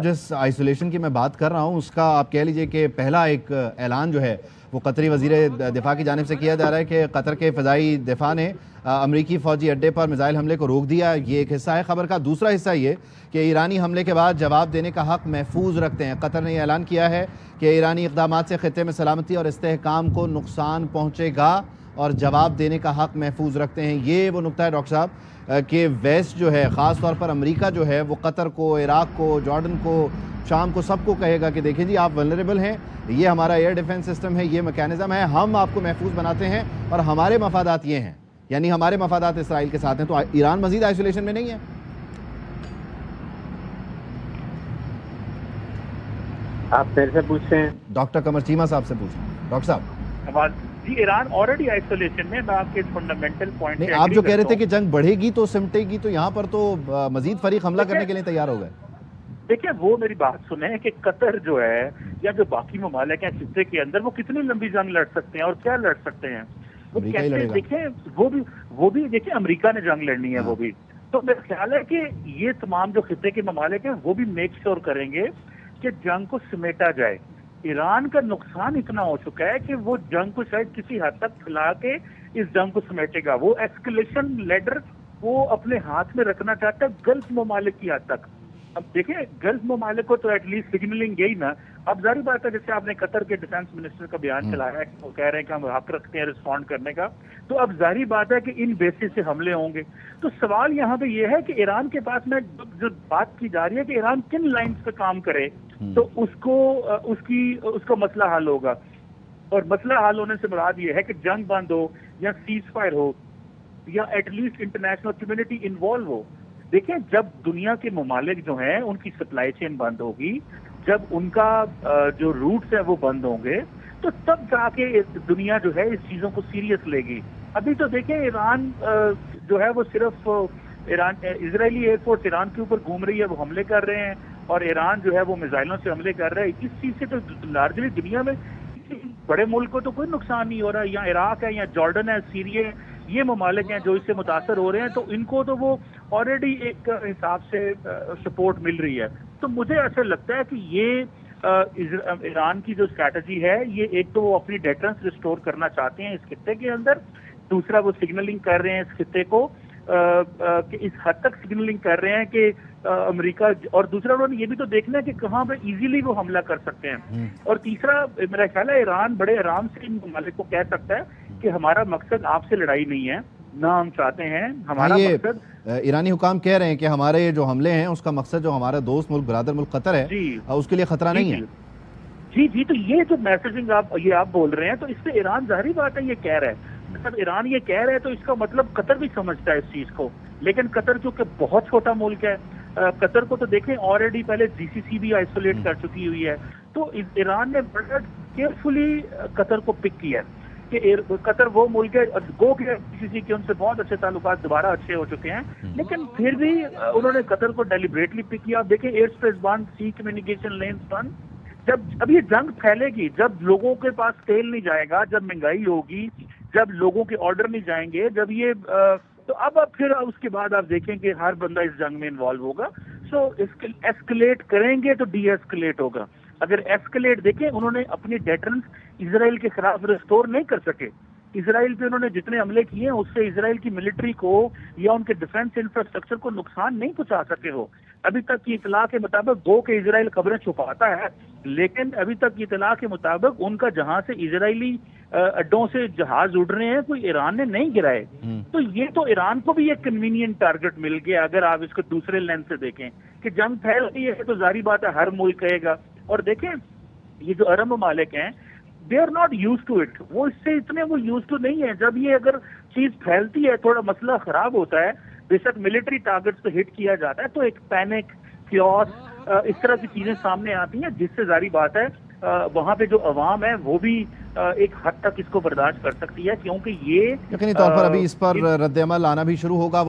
جس آئسولیشن کی میں بات کر رہا ہوں اس کا آپ کہہ لیجئے کہ پہلا ایک اعلان جو ہے وہ قطری وزیر دفاع کی جانب سے کیا جا رہا ہے کہ قطر کے فضائی دفاع نے امریکی فوجی اڈے پر میزائل حملے کو روک دیا. یہ ایک حصہ ہے خبر کا. دوسرا حصہ یہ کہ ایرانی حملے کے بعد جواب دینے کا حق محفوظ رکھتے ہیں. قطر نے یہ اعلان کیا ہے کہ ایرانی اقدامات سے خطے میں سلامتی اور استحکام کو نقصان پہنچے گا اور جواب دینے کا حق محفوظ رکھتے ہیں. یہ وہ نقطہ ہے ڈاکٹر صاحب کہ ویسٹ جو ہے خاص طور پر امریکہ جو ہے وہ قطر کو، عراق کو، جارڈن کو، شام کو، سب کو کہے گا کہ دیکھیں جی آپ ولنریبل ہیں، یہ ہمارا ایئر ڈیفنس سسٹم ہے، یہ میکینزم ہے، ہم آپ کو محفوظ بناتے ہیں اور ہمارے مفادات یہ ہیں، یعنی ہمارے مفادات اسرائیل کے ساتھ ہیں. تو ایران مزید آئسولیشن میں نہیں ہے؟ آپ پھر سے پوچھ رہے ہیں؟ ڈاکٹر قمر چیمہ صاحب سے پوچھ رہا ہوں. ڈاکٹر صاحب جی، ایران آلریڈی آئسولیشن میں آپ کے فنڈامنٹل پوائنٹ نہیں، آپ جو کہہ رہے تھے کہ جنگ بڑھے گی تو سمٹے گی، تو یہاں پر تو مزید فریق حملہ کرنے کے لیے تیار ہو گئے. دیکھیں وہ میری بات سنیں کہ قطر جو ہے یا جو باقی ممالک ہیں خطے کے اندر وہ کتنی لمبی جنگ لڑ سکتے ہیں اور کیا لڑ سکتے ہیں. وہ کیسے دیکھیں وہ بھی دیکھیں امریکہ نے جنگ لڑنی ہے. وہ بھی تو میرا خیال ہے کہ یہ تمام جو خطے کے ممالک ہیں وہ بھی میک شور کریں گے کہ جنگ کو سمیٹا جائے. ایران کا نقصان اتنا ہو چکا ہے کہ وہ جنگ کو شاید کسی حد تک پھیلا کے اس جنگ کو سمیٹے گا. وہ ایسکلیشن لیڈر وہ اپنے ہاتھ میں رکھنا چاہتا ہے گلف ممالک کی حد تک. اب دیکھیں گلف ممالک کو تو ایٹ لیسٹ سگنلنگ گئی نا. اب ظاہری بات ہے جیسے آپ نے قطر کے ڈیفنس منسٹر کا بیان چلایا ہے کہ وہ کہہ رہے ہیں کہ ہم حق رکھتے ہیں رسپونڈ کرنے کا، تو اب ظاہری بات ہے کہ ان بیسس سے حملے ہوں گے. تو سوال یہاں پہ یہ ہے کہ ایران کے پاس میں جو بات کی جا رہی ہے کہ ایران کن لائنز پہ کام کرے تو اس کا مسئلہ حل ہوگا. اور مسئلہ حل ہونے سے مراد یہ ہے کہ جنگ بند ہو یا سیز فائر ہو یا at least international community involve ہو. دیکھیں جب دنیا کے ممالک جو ہیں ان کی سپلائی چین بند ہوگی، جب ان کا جو روٹس ہیں وہ بند ہوں گے، تو تب جا کے دنیا جو ہے اس چیزوں کو سیریس لے گی. ابھی تو دیکھیں ایران جو ہے وہ صرف اسرائیلی ایئر فورس ایران کے اوپر گھوم رہی ہے، وہ حملے کر رہے ہیں اور ایران جو ہے وہ میزائلوں سے حملے کر رہا ہے. اس چیز سے تو لارجلی دنیا میں بڑے ملک کو تو کوئی نقصان نہیں ہو رہا. یا عراق ہے یا جارڈن ہے، سیریا ہے، یہ ممالک ہیں جو اس سے متاثر ہو رہے ہیں، تو ان کو تو وہ آلریڈی ایک حساب سے سپورٹ مل رہی ہے. تو مجھے ایسا لگتا ہے کہ یہ ایران کی جو اسٹریٹجی ہے، یہ ایک تو وہ اپنی ڈیٹرنس ریسٹور کرنا چاہتے ہیں اس خطے کے اندر، دوسرا وہ سگنلنگ کر رہے ہیں اس خطے کو کہ اس حد تک سگنلنگ کر رہے ہیں کہ امریکہ، اور دوسرا انہوں نے یہ بھی تو دیکھنا ہے کہ کہاں پہ ایزیلی وہ حملہ کر سکتے ہیں. اور تیسرا میرا خیال ہے ایران بڑے آرام سے ان ممالک کو کہہ سکتا ہے کہ ہمارا مقصد آپ سے لڑائی نہیں ہے، نہ ہم چاہتے ہیں ہمارا مقصد. ایرانی حکام کہہ رہے ہیں کہ ہمارے جو حملے ہیں اس کا مقصد جو ہمارا دوست ملک برادر ملک قطر ہے اس کے لیے خطرہ نہیں ہے. جی تو یہ جو میسجنگ آپ بول رہے ہیں تو اس سے ایران ظاہری بات ہے یہ کہہ رہا ہے. جب ایران یہ کہہ رہا ہے تو اس کا مطلب قطر بھی سمجھتا ہے اس چیز کو. لیکن قطر چونکہ بہت چھوٹا ملک ہے، قطر کو تو دیکھیں آلریڈی پہلے جی سی سی بھی آئسولیٹ کر چکی ہوئی ہے. تو ایران نے بڑا کیئرفلی قطر کو پک کیا کہ قطر وہ ملک ہے، گو کہ جی سی سی کے ان سے بہت اچھے تعلقات دوبارہ اچھے ہو چکے ہیں، لیکن پھر بھی انہوں نے قطر کو ڈیلیبریٹلی پک کیا. دیکھیں ایئر اسپیس بند، سی کمیونیکیشن لینز بند. اب یہ جنگ پھیلے گی، جب لوگوں کے پاس تیل نہیں جائے گا، جب مہنگائی ہوگی، جب لوگوں کے آرڈر نہیں جائیں گے، جب یہ تو اب پھر اس کے بعد آپ دیکھیں کہ ہر بندہ اس جنگ میں انوالو ہوگا. سو ایسکلیٹ کریں گے تو ڈی ایسکلیٹ ہوگا. اگر ایسکلیٹ دیکھیں انہوں نے اپنی ڈیٹرنس اسرائیل کے خلاف ریسٹور نہیں کر سکے. اسرائیل پہ انہوں نے جتنے حملے کیے ہیں اس سے اسرائیل کی ملٹری کو یا ان کے ڈیفنس انفراسٹرکچر کو نقصان نہیں پہنچا سکے ہو. ابھی تک کی اطلاع کے مطابق گو کہ اسرائیل خبریں چھپاتا ہے، لیکن ابھی تک کی اطلاع کے مطابق ان کا جہاں سے اسرائیلی اڈوں سے جہاز اڑ رہے ہیں کوئی ایران نے نہیں گرائے. تو یہ تو ایران کو بھی ایک کنوینئنٹ ٹارگٹ مل گیا اگر آپ اس کو دوسرے لینس سے دیکھیں کہ جنگ پھیل رہی ہے تو ظاہری بات ہے ہر ملک کہے گا. اور دیکھیں یہ جو عرب ممالک ہیں they are not used to it, وہ اس سے اتنے وہ یوز ٹو نہیں ہے. جب یہ اگر چیز پھیلتی ہے، تھوڑا مسئلہ خراب ہوتا ہے، بے شک ملٹری ٹارگٹس پہ ہٹ کیا جاتا ہے، تو ایک پینک، کیوس، اس طرح کی چیزیں سامنے آتی ہیں جس سے ظاہری بات ہے وہاں پہ جو عوام ہے وہ بھی ایک حد تک اس کو برداشت کر سکتی ہے. کیونکہ یہ یقینی طور پر ابھی اس پر رد عمل آنا بھی شروع ہوگا.